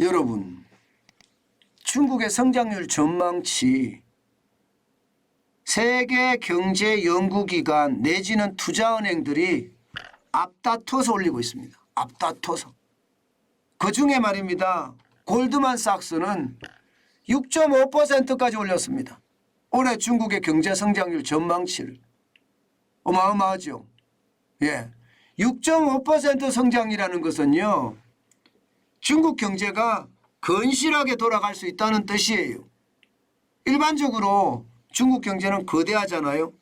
여러분, 중국의 성장률 전망치 세계 경제 연구기관 내지는 투자은행들이 앞다퉈서 올리고 있습니다. 앞다퉈서. 그중에 말입니다. 골드만삭스는 6.5%까지 올렸습니다. 올해 중국의 경제 성장률 전망치를. 어마어마하죠. 예, 6.5% 성장이라는 것은요, 중국 경제가 건실하게 돌아갈 수 있다는 뜻이에요. 일반적으로 중국 경제는 거대하잖아요.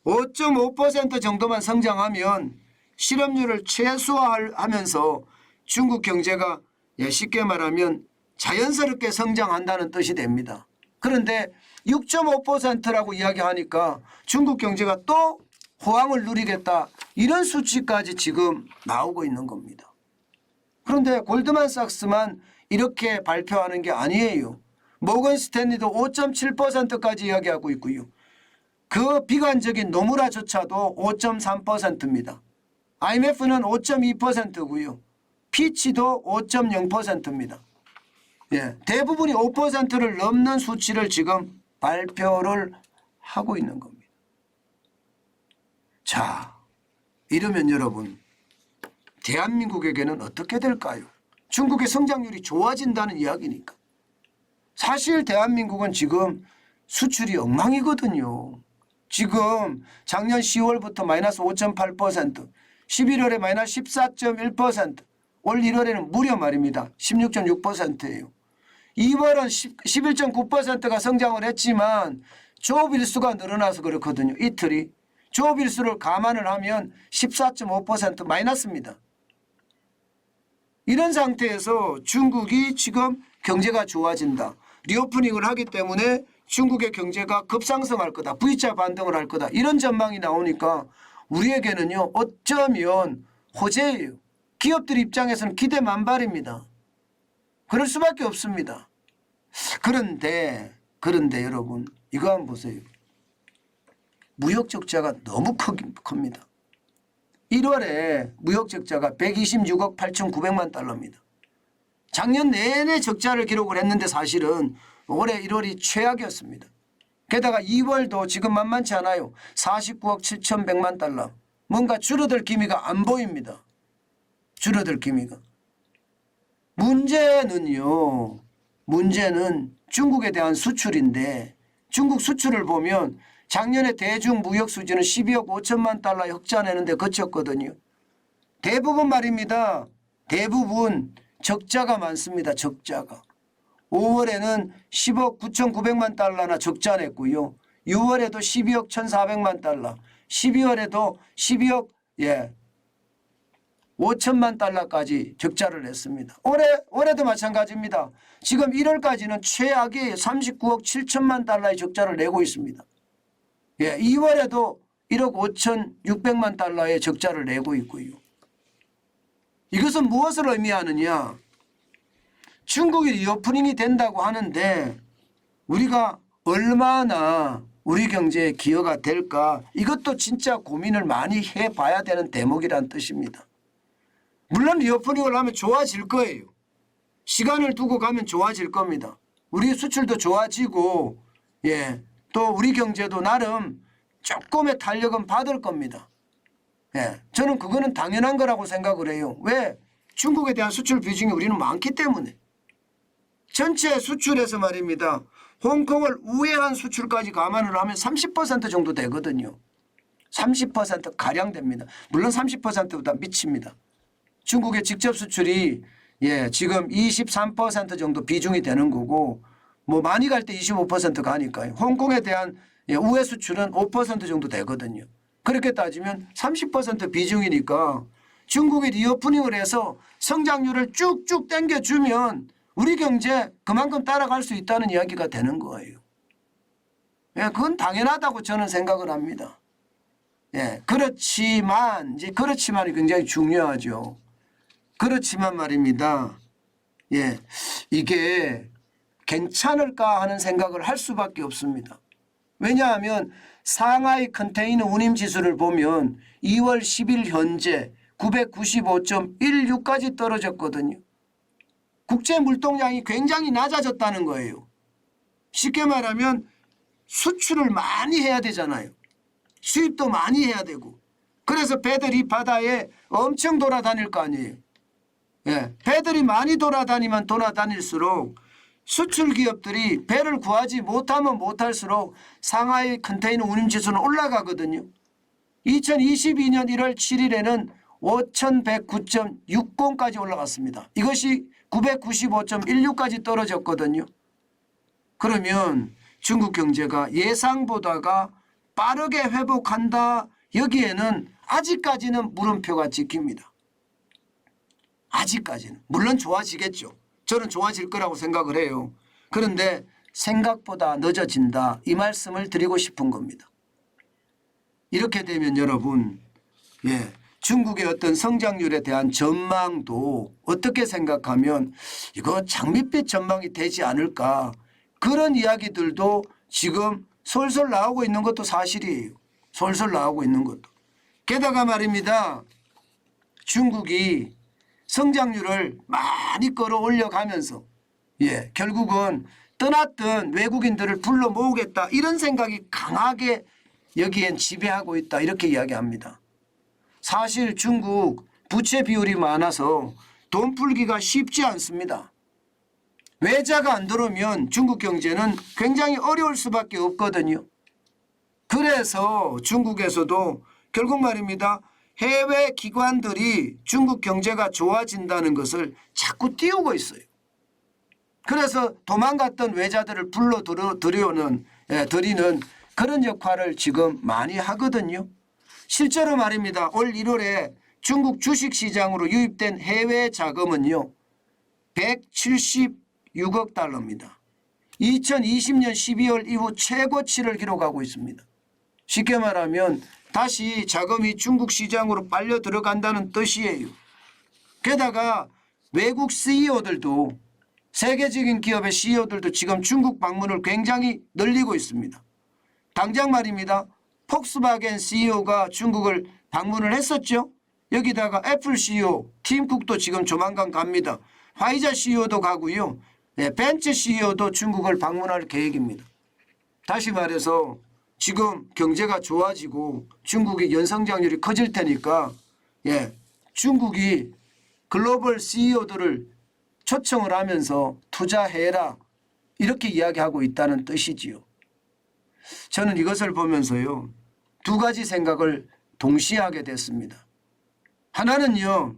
5.5% 정도만 성장하면 실업률을 최소화하면서 중국 경제가 쉽게 말하면 자연스럽게 성장한다는 뜻이 됩니다. 그런데 6.5%라고 이야기하니까 중국 경제가 또 호황을 누리겠다, 이런 수치까지 지금 나오고 있는 겁니다. 그런데 골드만삭스만 이렇게 발표하는 게 아니에요. 모건 스탠리도 5.7%까지 이야기하고 있고요. 그 비관적인 노무라조차도 5.3%입니다. IMF는 5.2%고요. 피치도 5.0%입니다. 예, 대부분이 5%를 넘는 수치를 지금 발표를 하고 있는 겁니다. 자, 이러면 여러분, 대한민국에게는 어떻게 될까요? 중국의 성장률이 좋아진다는 이야기니까. 사실 대한민국은 지금 수출이 엉망이거든요. 지금 작년 10월부터 마이너스 5.8%, 11월에 마이너스 14.1%, 올 1월에는 무려 말입니다. 16.6%예요. 2월은 11.9%가 성장을 했지만 조업일수가 늘어나서 그렇거든요. 이틀이. 조업일수를 감안을 하면 14.5% 마이너스입니다. 이런 상태에서 중국이 지금 경제가 좋아진다, 리오프닝을 하기 때문에 중국의 경제가 급상승할 거다, V자 반등을 할 거다, 이런 전망이 나오니까 우리에게는요, 어쩌면 호재예요. 기업들 입장에서는 기대 만발입니다. 그럴 수밖에 없습니다. 그런데 여러분, 이거 한번 보세요. 무역 적자가 너무 큽니다. 1월에 무역 적자가 126억 8,900만 달러입니다. 작년 내내 적자를 기록을 했는데 사실은 올해 1월이 최악이었습니다. 게다가 2월도 지금 만만치 않아요. 49억 7,100만 달러. 뭔가 줄어들 기미가 안 보입니다. 줄어들 기미가. 문제는 중국에 대한 수출인데, 중국 수출을 보면 작년에 대중 무역 수지는 12억 5천만 달러의 흑자 내는데 그쳤거든요. 대부분 말입니다. 대부분 적자가 많습니다. 적자가. 5월에는 10억 9,900만 달러나 적자 냈고요. 6월에도 12억 1,400만 달러, 12월에도 12억 5천만 달러까지 적자를 냈습니다. 올해도 마찬가지입니다. 지금 1월까지는 최악의 39억 7천만 달러의 적자를 내고 있습니다. 2월에도 1억 5,600만 달러의 적자를 내고 있고요. 이것은 무엇을 의미하느냐? 중국이 리오프닝이 된다고 하는데 우리가 얼마나 우리 경제에 기여가 될까, 이것도 진짜 고민을 많이 해봐야 되는 대목이라는 뜻입니다. 물론 리오프닝을 하면 좋아질 거예요. 시간을 두고 가면 좋아질 겁니다. 우리 수출도 좋아지고 또 우리 경제도 나름 조금의 탄력은 받을 겁니다. 저는 그거는 당연한 거라고 생각을 해요. 왜? 중국에 대한 수출 비중이 우리는 많기 때문에. 전체 수출에서 말입니다. 홍콩을 우회한 수출까지 감안을 하면 30% 정도 되거든요. 30%가량 됩니다. 물론 30%보다 미칩니다. 중국의 직접 수출이 지금 23% 정도 비중이 되는 거고, 뭐 많이 갈 때 25% 가니까요. 홍콩에 대한 우회 수출은 5% 정도 되거든요. 그렇게 따지면 30% 비중이니까 중국이 리오프닝을 해서 성장률을 쭉쭉 당겨주면 우리 경제 그만큼 따라갈 수 있다는 이야기가 되는 거예요. 그건 당연하다고 저는 생각을 합니다. 그렇지만이 굉장히 중요하죠. 그렇지만 말입니다. 이게 괜찮을까 하는 생각을 할 수밖에 없습니다. 왜냐하면 상하이 컨테이너 운임 지수를 보면 2월 10일 현재 995.16까지 떨어졌거든요. 국제 물동량이 굉장히 낮아졌다는 거예요. 쉽게 말하면 수출을 많이 해야 되잖아요. 수입도 많이 해야 되고. 그래서 배들이 바다에 엄청 돌아다닐 거 아니에요. 예, 배들이 많이 돌아다닐수록 수출 기업들이 배를 구하지 못하면 못할수록 상하이 컨테이너 운임지수는 올라가거든요. 2022년 1월 7일에는 5109.60까지 올라갔습니다. 이것이 995.16까지 떨어졌거든요. 그러면 중국 경제가 예상보다가 빠르게 회복한다. 여기에는 아직까지는 물음표가 찍힙니다. 아직까지는. 물론 좋아지겠죠. 저는 좋아질 거라고 생각을 해요. 그런데 생각보다 늦어진다. 이 말씀을 드리고 싶은 겁니다. 이렇게 되면 여러분, 중국의 어떤 성장률에 대한 전망도 어떻게 생각하면 이거 장밋빛 전망이 되지 않을까. 그런 이야기들도 지금 솔솔 나오고 있는 것도 사실이에요. 솔솔 나오고 있는 것도. 게다가 말입니다. 중국이 성장률을 많이 끌어올려 가면서 결국은 떠났던 외국인들을 불러 모으겠다. 이런 생각이 강하게 여기엔 지배하고 있다. 이렇게 이야기합니다. 사실 중국 부채 비율이 많아서 돈 풀기가 쉽지 않습니다. 외자가 안 들어오면 중국 경제는 굉장히 어려울 수밖에 없거든요. 그래서 중국에서도 결국 말입니다. 해외 기관들이 중국 경제가 좋아진다는 것을 자꾸 띄우고 있어요. 그래서 도망갔던 외자들을 불러 들이는 그런 역할을 지금 많이 하거든요. 실제로 말입니다. 올 1월에 중국 주식시장으로 유입된 해외 자금은요. 176억 달러입니다. 2020년 12월 이후 최고치를 기록하고 있습니다. 쉽게 말하면 다시 자금이 중국 시장으로 빨려 들어간다는 뜻이에요. 게다가 외국 CEO들도 세계적인 기업의 CEO들도 지금 중국 방문을 굉장히 늘리고 있습니다. 당장 말입니다. 폭스바겐 CEO가 중국을 방문을 했었죠. 여기다가 애플 CEO 팀 쿡도 지금 조만간 갑니다. 화이자 CEO도 가고요. 벤츠 CEO도 중국을 방문할 계획입니다. 다시 말해서 지금 경제가 좋아지고 중국의 연성장률이 커질 테니까 중국이 글로벌 CEO들을 초청을 하면서 투자해라 이렇게 이야기하고 있다는 뜻이지요. 저는 이것을 보면서요. 두 가지 생각을 동시에 하게 됐습니다. 하나는요.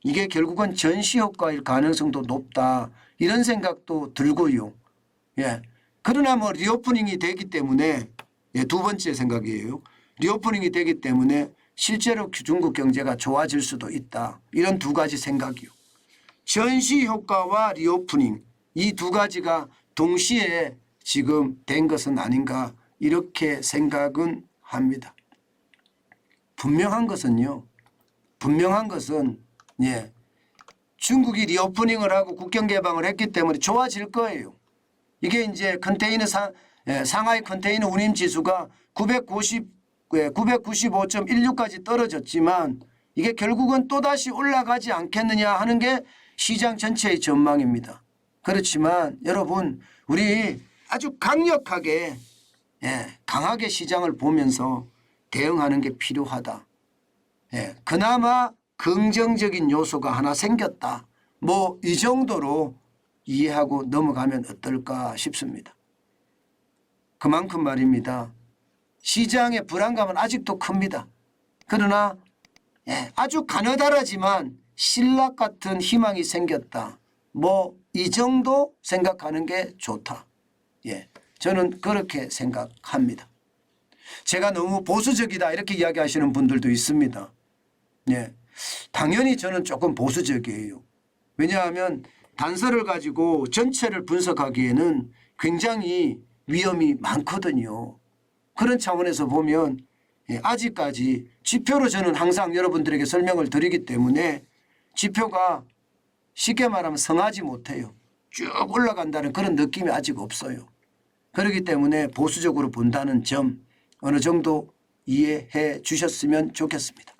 이게 결국은 전시효과일 가능성도 높다. 이런 생각도 들고요. 그러나 뭐 리오프닝이 되기 때문에 두 번째 생각이에요. 리오프닝이 되기 때문에 실제로 중국 경제가 좋아질 수도 있다. 이런 두 가지 생각이요. 전시효과와 리오프닝 이 두 가지가 동시에 지금 된 것은 아닌가 이렇게 생각은 합니다. 분명한 것은 중국이 리오프닝을 하고 국경 개방을 했기 때문에 좋아질 거예요. 이게 이제 컨테이너 상하이 컨테이너 운임 지수가 995.16까지 떨어졌지만 이게 결국은 또다시 올라가지 않겠느냐 하는 게 시장 전체의 전망입니다. 그렇지만 여러분 우리 아주 강력하게 강하게 시장을 보면서 대응하는 게 필요하다. 그나마 긍정적인 요소가 하나 생겼다. 뭐 이 정도로 이해하고 넘어가면 어떨까 싶습니다. 그만큼 말입니다. 시장의 불안감은 아직도 큽니다. 그러나 아주 가느다라지만 신락 같은 희망이 생겼다. 뭐 이 정도 생각하는 게 좋다. 저는 그렇게 생각합니다. 제가 너무 보수적이다 이렇게 이야기하시는 분들도 있습니다. 당연히 저는 조금 보수적이에요. 왜냐하면 단서를 가지고 전체를 분석하기에는 굉장히 위험이 많거든요. 그런 차원에서 보면 아직까지 지표로 저는 항상 여러분들에게 설명을 드리기 때문에 지표가 쉽게 말하면 성하지 못해요. 쭉 올라간다는 그런 느낌이 아직 없어요. 그렇기 때문에 보수적으로 본다는 점 어느 정도 이해해 주셨으면 좋겠습니다.